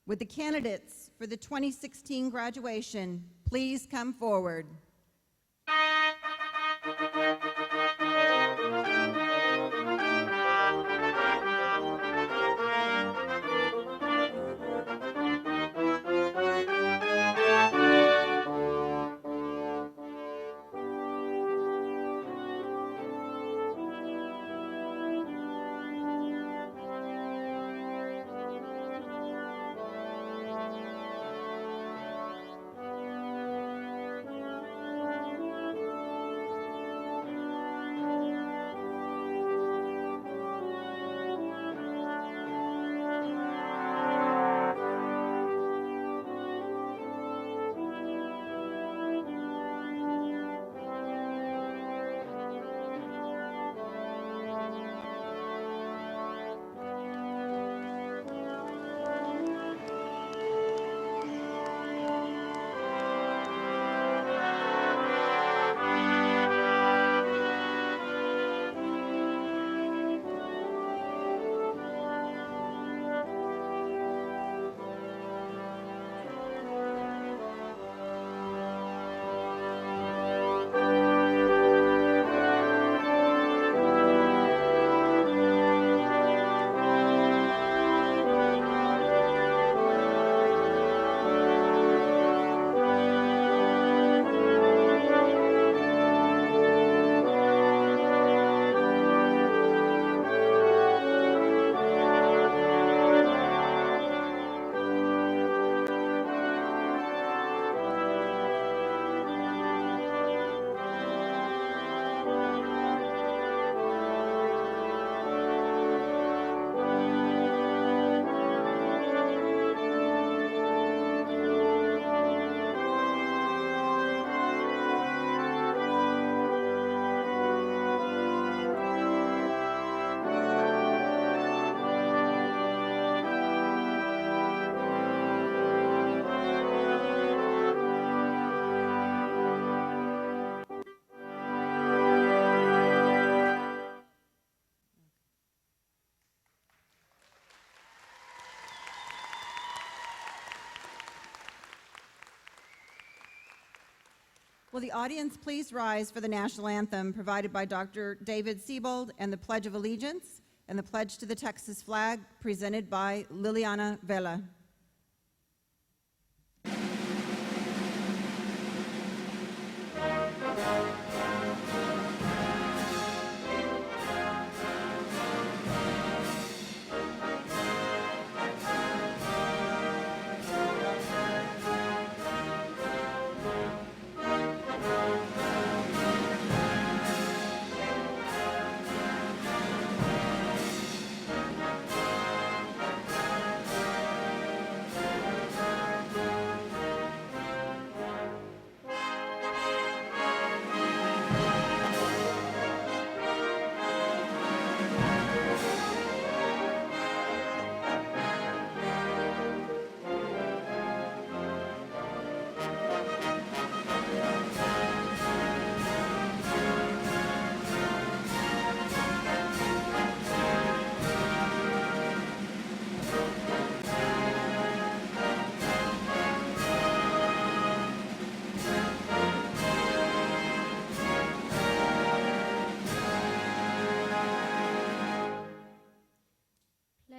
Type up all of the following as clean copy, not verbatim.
Would the candidates for the 2016 graduation please come forward? Will the audience please rise for the national anthem provided by Dr. David Siebold and the Pledge of Allegiance and the Pledge to the Texas flag presented by Liliana Vela.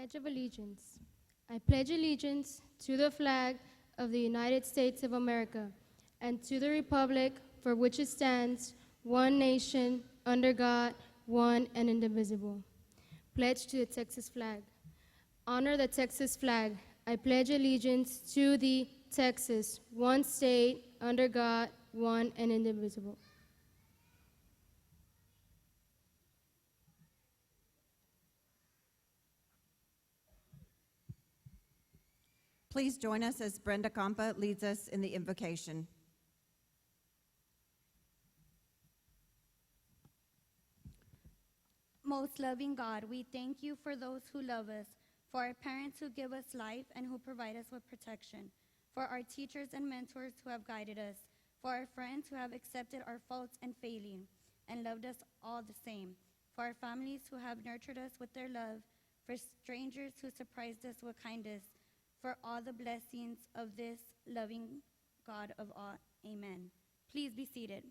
Pledge of Allegiance. I pledge allegiance to the flag of the United States of America and to the republic for which it stands, one nation, under God, one and indivisible. Pledge to the Texas flag. Honor the Texas flag. I pledge allegiance to the Texas, one state, under God, one and indivisible. Please join us as Brenda Campa leads us in the invocation. Most loving God, we thank you for those who love us, for our parents who give us life and who provide us with protection, for our teachers and mentors who have guided us, for our friends who have accepted our faults and failings and loved us all the same, for our families who have nurtured us with their love, for strangers who surprised us with kindness, for all the blessings of this loving God of all. Amen. Please be seated.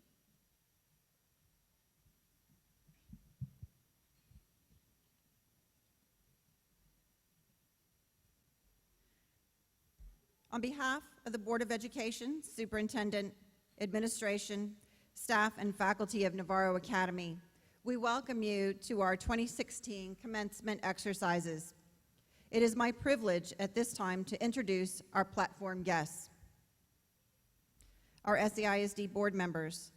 On behalf of the Board of Education, Superintendent, Administration, staff, and faculty of Navarro Academy, we welcome you to our 2016 commencement exercises. It is my privilege at this time to introduce our platform guests. Our SAISD board members,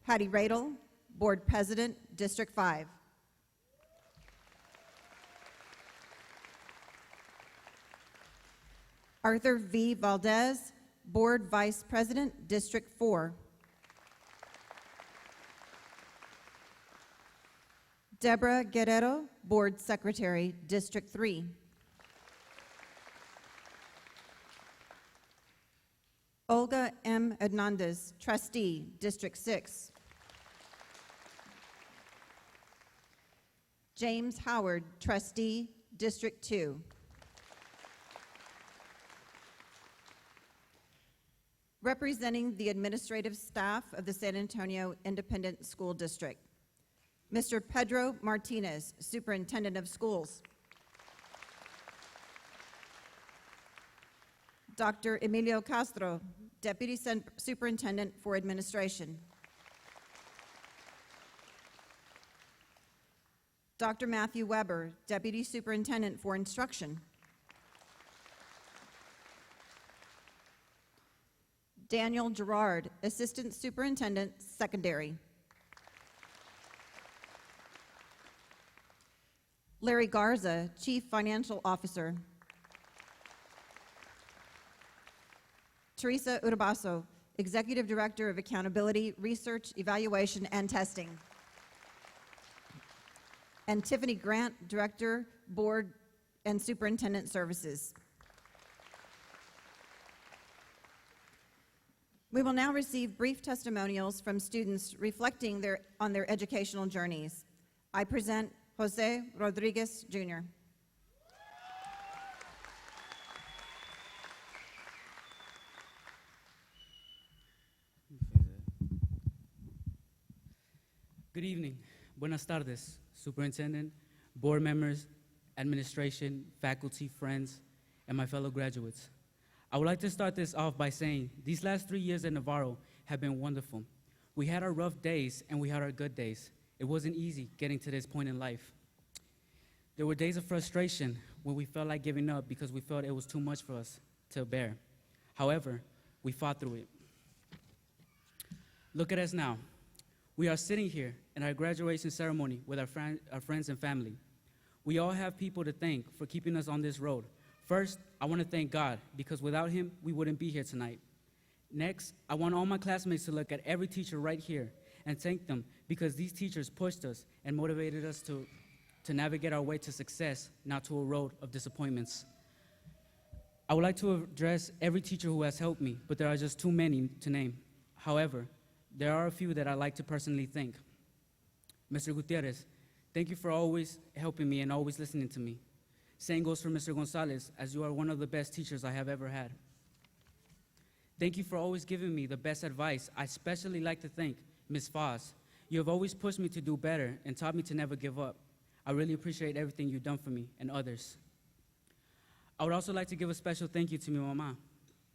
Patty Radel, Board President, District 5. Arthur V. Valdez, Board Vice President, District 4. Deborah Guerrero, Board Secretary, District 3. Olga M. Hernandez, Trustee, District 6. James Howard, Trustee, District 2. Representing the administrative staff of the San Antonio Independent School District, Mr. Pedro Martinez, Superintendent of Schools. Dr. Emilio Castro, Deputy Superintendent for Administration. Dr. Matthew Weber, Deputy Superintendent for Instruction. Daniel Gerard, Assistant Superintendent, Secondary. Larry Garza, Chief Financial Officer. Teresa Urabaso, Executive Director of Accountability, Research, Evaluation, and Testing. And Tiffany Grant, Director, Board and Superintendent Services. We will now receive brief testimonials from students reflecting on their educational journeys. I present Jose Rodriguez, Jr. Good evening. Buenas tardes, Superintendent, board members, administration, faculty, friends, and my fellow graduates. I would like to start this off by saying these last 3 years at Navarro have been wonderful. We had our rough days and we had our good days. It wasn't easy getting to this point in life. There were days of frustration when we felt like giving up because we felt it was too much for us to bear. However, we fought through it. Look at us now. We are sitting here in our graduation ceremony with our friends and family. We all have people to thank for keeping us on this road. First, I want to thank God, because without him, we wouldn't be here tonight. Next, I want all my classmates to look at every teacher right here and thank them, because these teachers pushed us and motivated us to navigate our way to success, not to a road of disappointments. I would like to address every teacher who has helped me, but there are just too many to name. However, there are a few that I'd like to personally thank. Mr. Gutierrez, thank you for always helping me and always listening to me. Same goes for Mr. Gonzalez, as you are one of the best teachers I have ever had. Thank you for always giving me the best advice. I especially like to thank Ms. Foz. You have always pushed me to do better and taught me to never give up. I really appreciate everything you've done for me and others. I would also like to give a special thank you to mi mamá,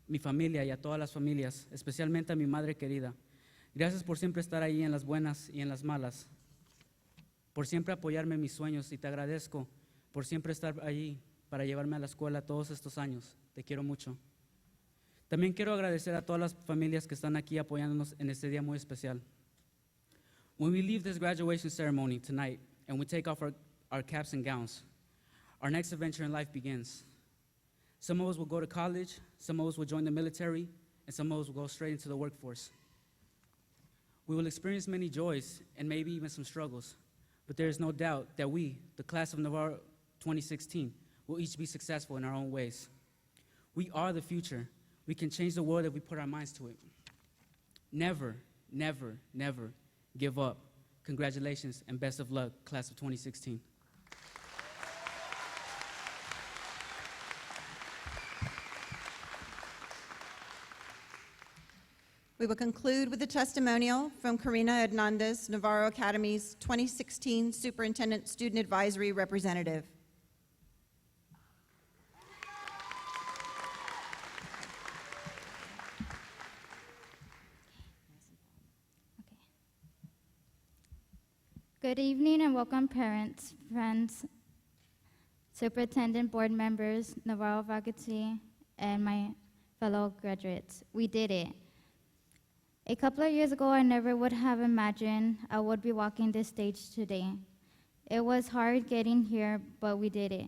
mi familia y a todas las familias, especialmente a mi madre querida. Gracias por siempre estar ahí en las buenas y en las malas, por siempre apoyarme en mis sueños, y te agradezco por siempre estar allí para llevarme a la escuela todos estos años. Te quiero mucho. También quiero agradecer a todas las familias que están aquí apoyándonos en este día muy especial. When we leave this graduation ceremony tonight and we take off our caps and gowns, our next adventure in life begins. Some of us will go to college, some of us will join the military, and some of us will go straight into the workforce. We will experience many joys and maybe even some struggles, but there is no doubt that we, the class of Navarro 2016, will each be successful in our own ways. We are the future. We can change the world if we put our minds to it. Never, never, never give up. Congratulations and best of luck, class of 2016. We will conclude with a testimonial from Karina Hernandez, Navarro Academy's 2016 Superintendent Student Advisory Representative. Good evening and welcome parents, friends, superintendent, board members, Navarro faculty, and my fellow graduates. We did it. A couple of years ago, I never would have imagined I would be walking this stage today. It was hard getting here, but we did it.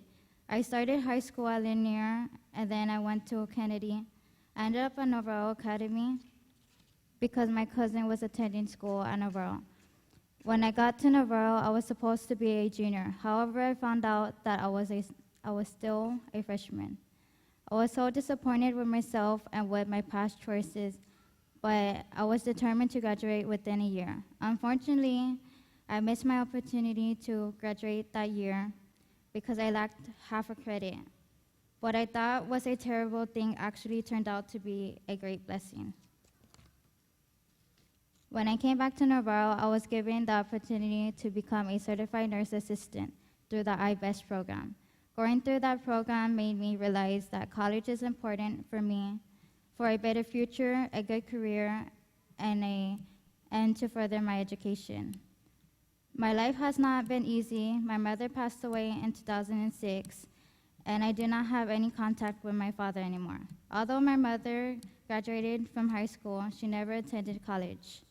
I started high school at Linear, and then I went to Kennedy. I ended up at Navarro Academy because my cousin was attending school at Navarro. When I got to Navarro, I was supposed to be a junior. However, I found out that I was still a freshman. I was so disappointed with myself and with my past choices, but I was determined to graduate within a year. Unfortunately, I missed my opportunity to graduate that year because I lacked half a credit. What I thought was a terrible thing actually turned out to be a great blessing. When I came back to Navarro, I was given the opportunity to become a certified nurse assistant through the IBEST program. Going through that program made me realize that college is important for me for a better future, a good career, and to further my education. My life has not been easy. My mother passed away in 2006, and I do not have any contact with my father anymore. Although my mother graduated from high school, she never attended college.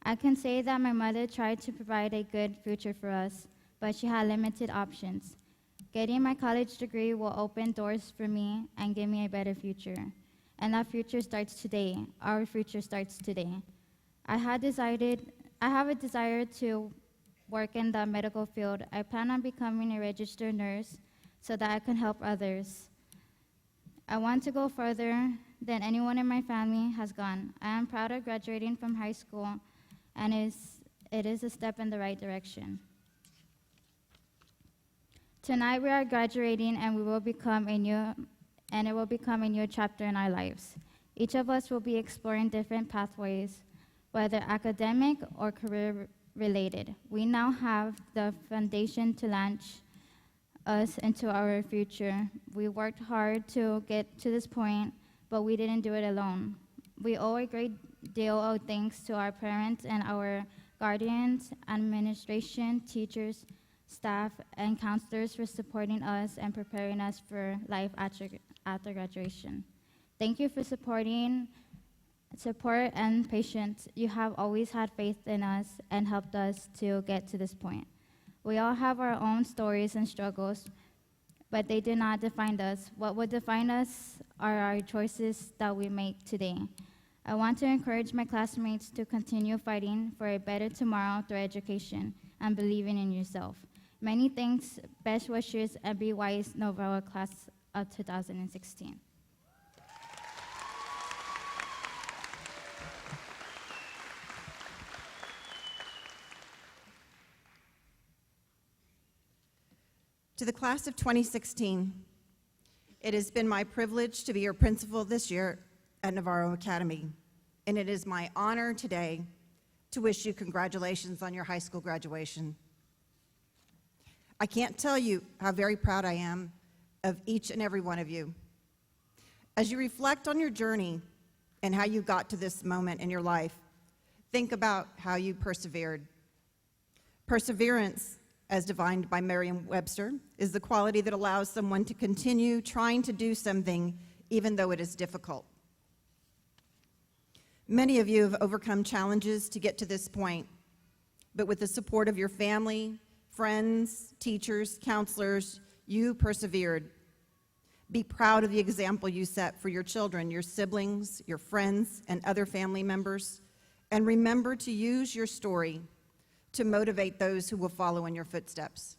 I can say that my mother tried to provide a good future for us, but she had limited options. Getting my college degree will open doors for me and give me a better future. And that future starts today. Our future starts today. I have a desire to work in the medical field. I plan on becoming a registered nurse so that I can help others. I want to go further than anyone in my family has gone. I am proud of graduating from high school, and it is a step in the right direction. Tonight we are graduating, and it will become a new chapter in our lives. Each of us will be exploring different pathways, whether academic or career related. We now have the foundation to launch us into our future. We worked hard to get to this point, but we didn't do it alone. We owe a great deal of thanks to our parents and our guardians, administration, teachers, staff, and counselors for supporting us and preparing us for life after graduation. Thank you for support and patience. You have always had faith in us and helped us to get to this point. We all have our own stories and struggles, but they do not define us. What would define us are our choices that we make today. I want to encourage my classmates to continue fighting for a better tomorrow through education and believing in yourself. Many thanks, best wishes, and be wise, Navarro class of 2016. To the class of 2016, it has been my privilege to be your principal this year at Navarro Academy, and it is my honor today to wish you congratulations on your high school graduation. I can't tell you how very proud I am of each and every one of you. As you reflect on your journey and how you got to this moment in your life, think about how you persevered. Perseverance, as defined by Merriam-Webster, is the quality that allows someone to continue trying to do something even though it is difficult. Many of you have overcome challenges to get to this point, but with the support of your family, friends, teachers, counselors, you persevered. Be proud of the example you set for your children, your siblings, your friends, and other family members, and remember to use your story to motivate those who will follow in your footsteps.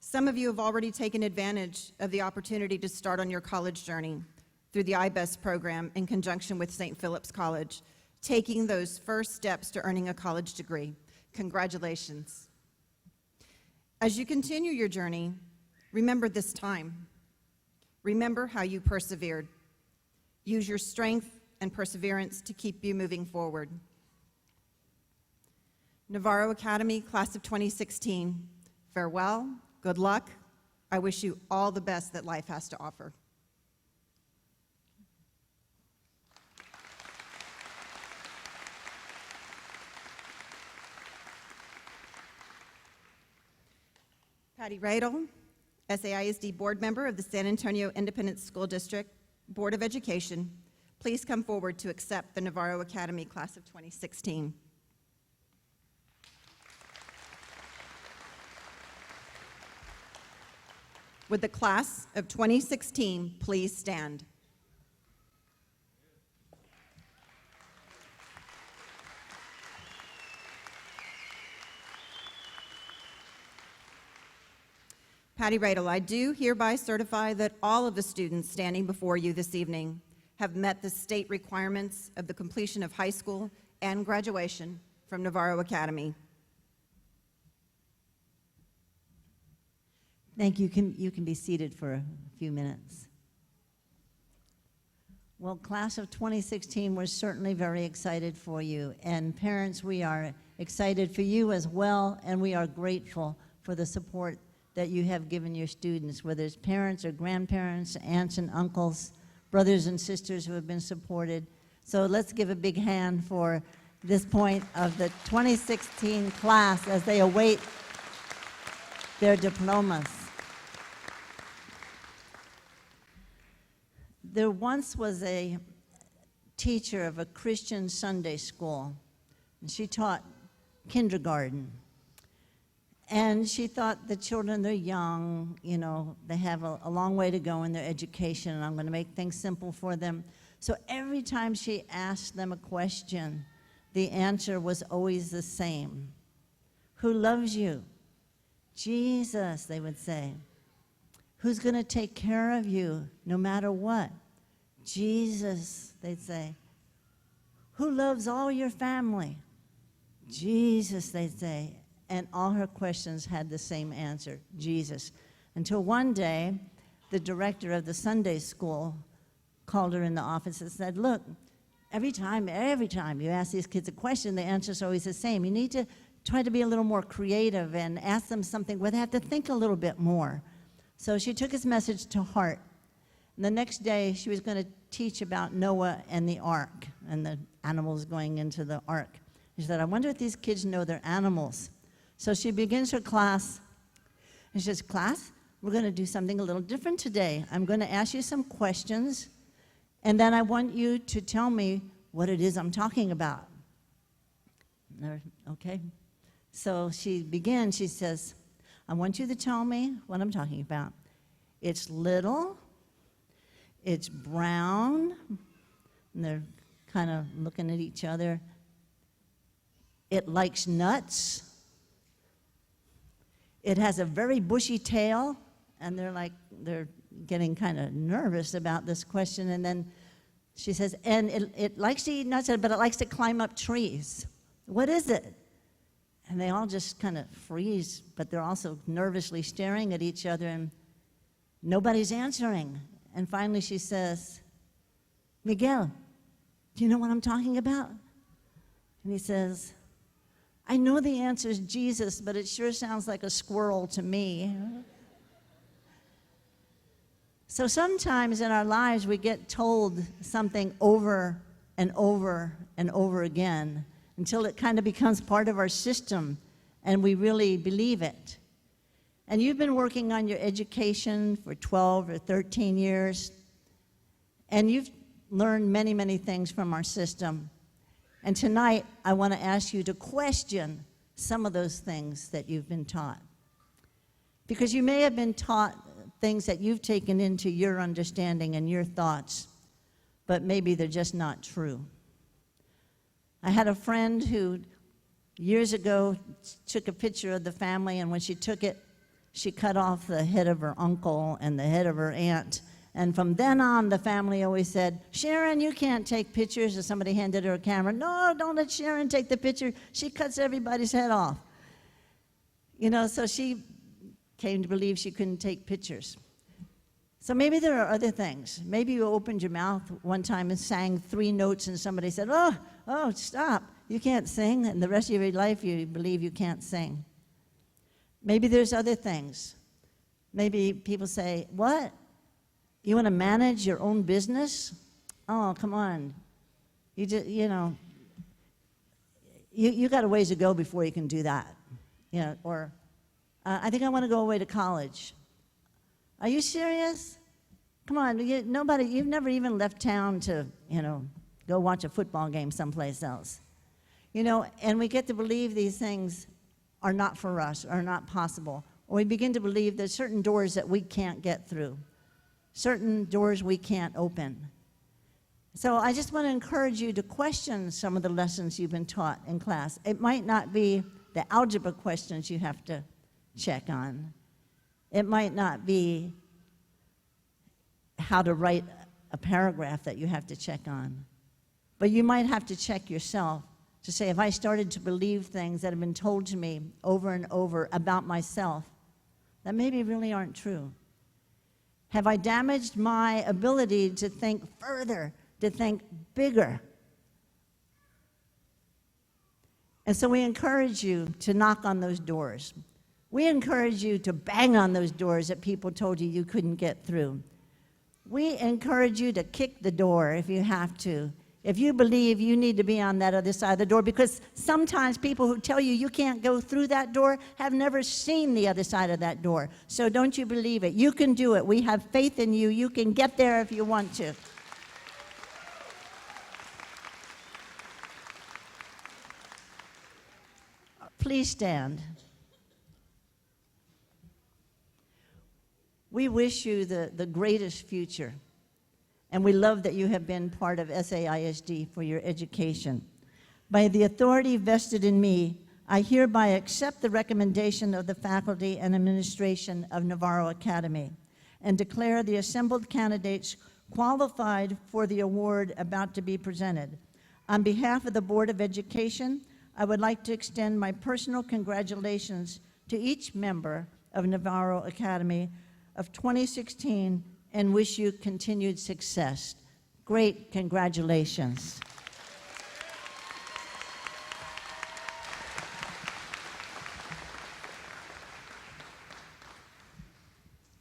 Some of you have already taken advantage of the opportunity to start on your college journey through the IBEST program in conjunction with St. Philip's College, taking those first steps to earning a college degree. Congratulations. As you continue your journey, remember this time. Remember how you persevered. Use your strength and perseverance to keep you moving forward. Navarro Academy, class of 2016, farewell, good luck. I wish you all the best that life has to offer. Patty Radel, SAISD board member of the San Antonio Independent School District Board of Education, please come forward to accept the Navarro Academy class of 2016. Would the class of 2016 please stand? Patty Radel, I do hereby certify that all of the students standing before you this evening have met the state requirements of the completion of high school and graduation from Navarro Academy. Thank you. You can be seated for a few minutes. Well, class of 2016, we're certainly very excited for you. And parents, we are excited for you as well, and we are grateful for the support that you have given your students, whether it's parents or grandparents, aunts and uncles, brothers and sisters who have been supported. So let's give a big hand for this point of the 2016 class as they await their diplomas. There once was a teacher of a Christian Sunday school, and she taught kindergarten. And she thought the children, they're young, you know, they have a long way to go in their education, and I'm going to make things simple for them. So every time she asked them a question, the answer was always the same. Who loves you? Jesus, they would say. Who's going to take care of you no matter what? Jesus, they'd say. Who loves all your family? Jesus, they'd say. And all her questions had the same answer, Jesus. Until one day, the director of the Sunday school called her in the office and said, look, every time you ask these kids a question, the answer's always the same. You need to try to be a little more creative and ask them something where they have to think a little bit more. So she took his message to heart. And the next day, she was going to teach about Noah and the ark and the animals going into the ark. She said, I wonder if these kids know their animals. So she begins her class, and she says, class, we're going to do something a little different today. I'm going to ask you some questions, and then I want you to tell me what it is I'm talking about. Okay. So she begins, she says, I want you to tell me what I'm talking about. It's little, it's brown, and they're kind of looking at each other. It likes nuts. It has a very bushy tail, and they're getting kind of nervous about this question. And then she says, and it likes to eat nuts, but it likes to climb up trees. What is it? And they all just kind of freeze, but they're also nervously staring at each other, and nobody's answering. And finally she says, Miguel, do you know what I'm talking about? And he says, I know the answer is Jesus, but it sure sounds like a squirrel to me. So sometimes in our lives we get told something over and over and over again until it kind of becomes part of our system and we really believe it. And you've been working on your education for 12 or 13 years, and you've learned many, many things from our system. And tonight, I want to ask you to question some of those things that you've been taught. Because you may have been taught things that you've taken into your understanding and your thoughts, but maybe they're just not true. I had a friend who years ago took a picture of the family, and when she took it, she cut off the head of her uncle and the head of her aunt. And from then on, the family always said, Sharon, you can't take pictures. Or somebody handed her a camera. No, don't let Sharon take the picture. She cuts everybody's head off. You know, so she came to believe she couldn't take pictures. So maybe there are other things. Maybe you opened your mouth one time and sang 3 notes and somebody said, oh, stop, you can't sing, and the rest of your life you believe you can't sing. Maybe there's other things. Maybe people say, what? You want to manage your own business? Oh, come on. You got a ways to go before you can do that. Or I think I want to go away to college. Are you serious? Come on, you've never even left town to, go watch a football game someplace else. And we get to believe these things are not for us, are not possible. Or we begin to believe there's certain doors that we can't get through, certain doors we can't open. So I just want to encourage you to question some of the lessons you've been taught in class. It might not be the algebra questions you have to check on. It might not be how to write a paragraph that you have to check on. But you might have to check yourself to say, have I started to believe things that have been told to me over and over about myself that maybe really aren't true? Have I damaged my ability to think further, to think bigger? And so we encourage you to knock on those doors. We encourage you to bang on those doors that people told you couldn't get through. We encourage you to kick the door if you have to, if you believe you need to be on that other side of the door, because sometimes people who tell you can't go through that door have never seen the other side of that door. So don't you believe it. You can do it. We have faith in you. You can get there if you want to. Please stand. We wish you the greatest future, and we love that you have been part of SAISD for your education. By the authority vested in me, I hereby accept the recommendation of the faculty and administration of Navarro Academy and declare the assembled candidates qualified for the award about to be presented. On behalf of the Board of Education, I would like to extend my personal congratulations to each member of Navarro Academy of 2016 and wish you continued success. Great congratulations.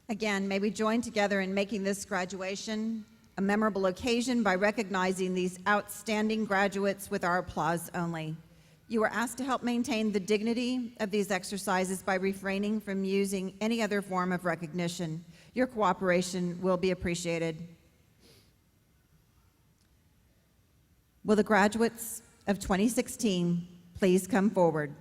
Again, may we join together in making this graduation a memorable occasion by recognizing these outstanding graduates with our applause only. You are asked to help maintain the dignity of these exercises by refraining from using any other form of recognition. Your cooperation will be appreciated. Will the graduates of 2016 please come forward?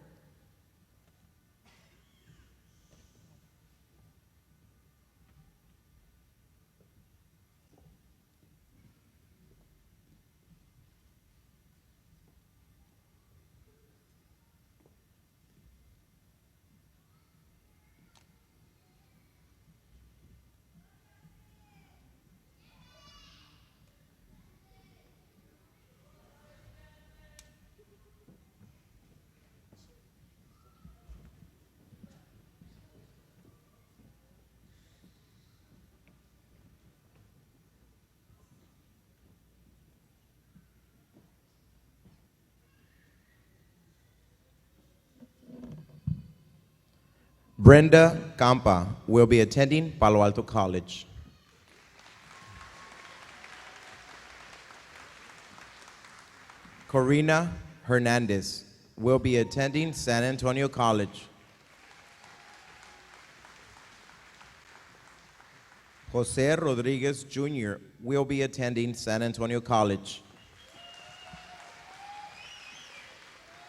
Brenda Campa will be attending Palo Alto College. Corina Hernandez will be attending San Antonio College. Jose Rodriguez Jr. will be attending San Antonio College.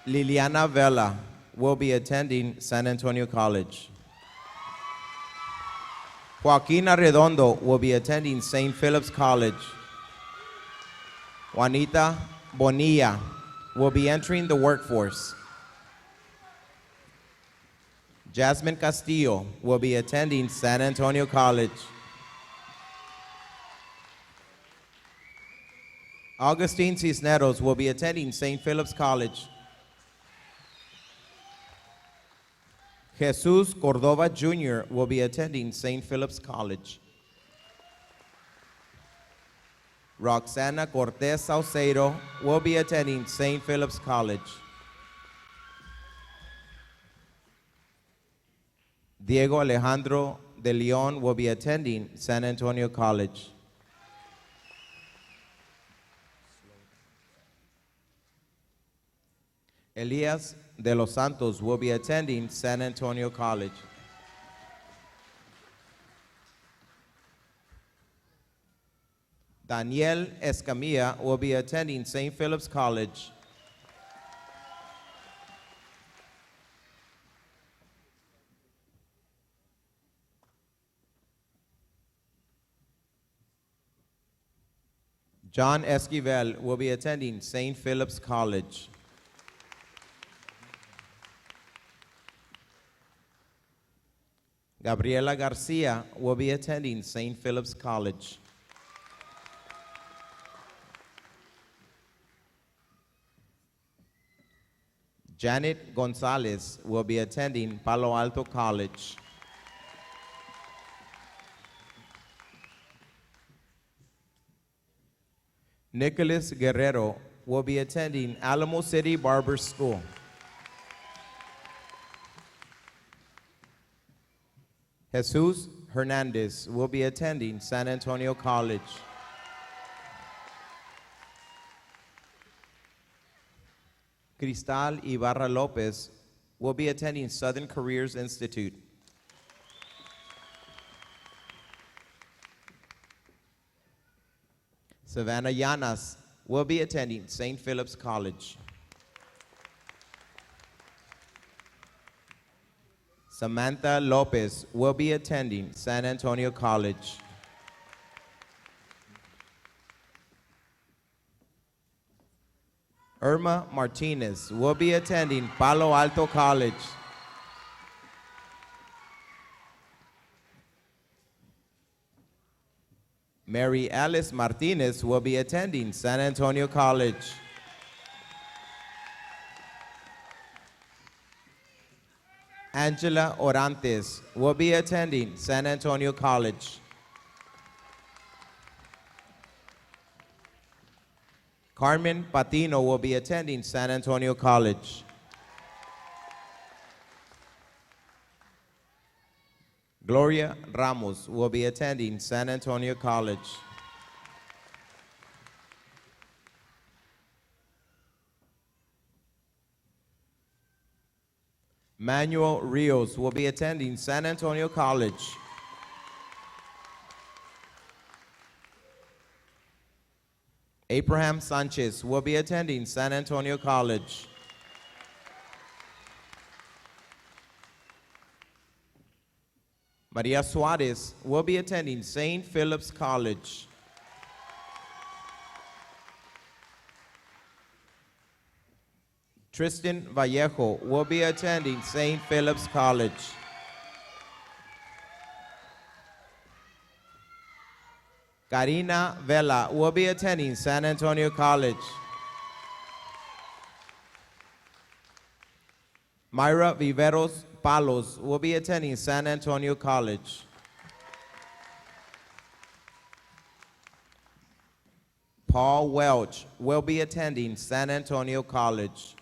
Liliana Vela will be attending San Antonio College. Joaquin Arredondo will be attending St. Philip's College. Juanita Bonilla will be entering the workforce. Jasmine Castillo will be attending San Antonio College. Augustine Cisneros will be attending St. Philip's College. Jesus Cordova Jr. will be attending St. Philip's College. Roxana Cortez Saucedo will be attending St. Philip's College. Diego Alejandro de Leon will be attending San Antonio College. Elias de los Santos will be attending San Antonio College. Daniel Escamilla will be attending St. Philip's College. John Esquivel will be attending St. Philip's College. Gabriela Garcia will be attending St. Philip's College. Janet Gonzalez will be attending Palo Alto College. Nicholas Guerrero will be attending Alamo City Barber School. Jesus Hernandez will be attending San Antonio College. Cristal Ibarra Lopez will be attending Southern Careers Institute. Savannah Llanas will be attending St. Philip's College. Samantha Lopez will be attending San Antonio College. Irma Martinez will be attending Palo Alto College. Mary Alice Martinez will be attending San Antonio College. Angela Orantes will be attending San Antonio College. Carmen Patino will be attending San Antonio College. Gloria Ramos will be attending San Antonio College. Manuel Rios will be attending San Antonio College. Abraham Sanchez will be attending San Antonio College. Maria Suarez will be attending St. Philip's College. Tristan Vallejo will be attending St. Philip's College. Karina Vela will be attending San Antonio College. Myra Viveros Palos will be attending San Antonio College. Paul Welch will be attending San Antonio College.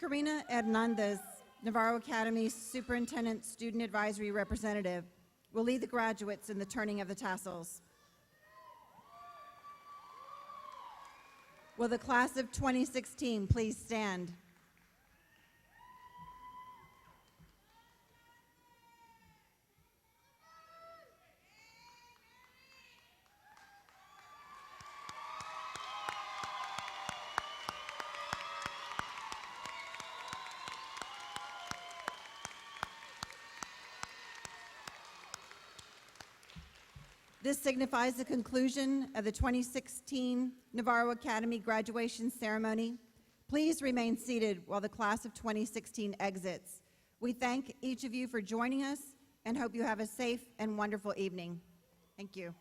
Karina Hernandez, Navarro Academy Superintendent Student Advisory Representative, will lead the graduates in the turning of the tassels. Will the class of 2016 please stand? This signifies the conclusion of the 2016 Navarro Academy graduation ceremony. Please remain seated while the class of 2016 exits. We thank each of you for joining us and hope you have a safe and wonderful evening. Thank you.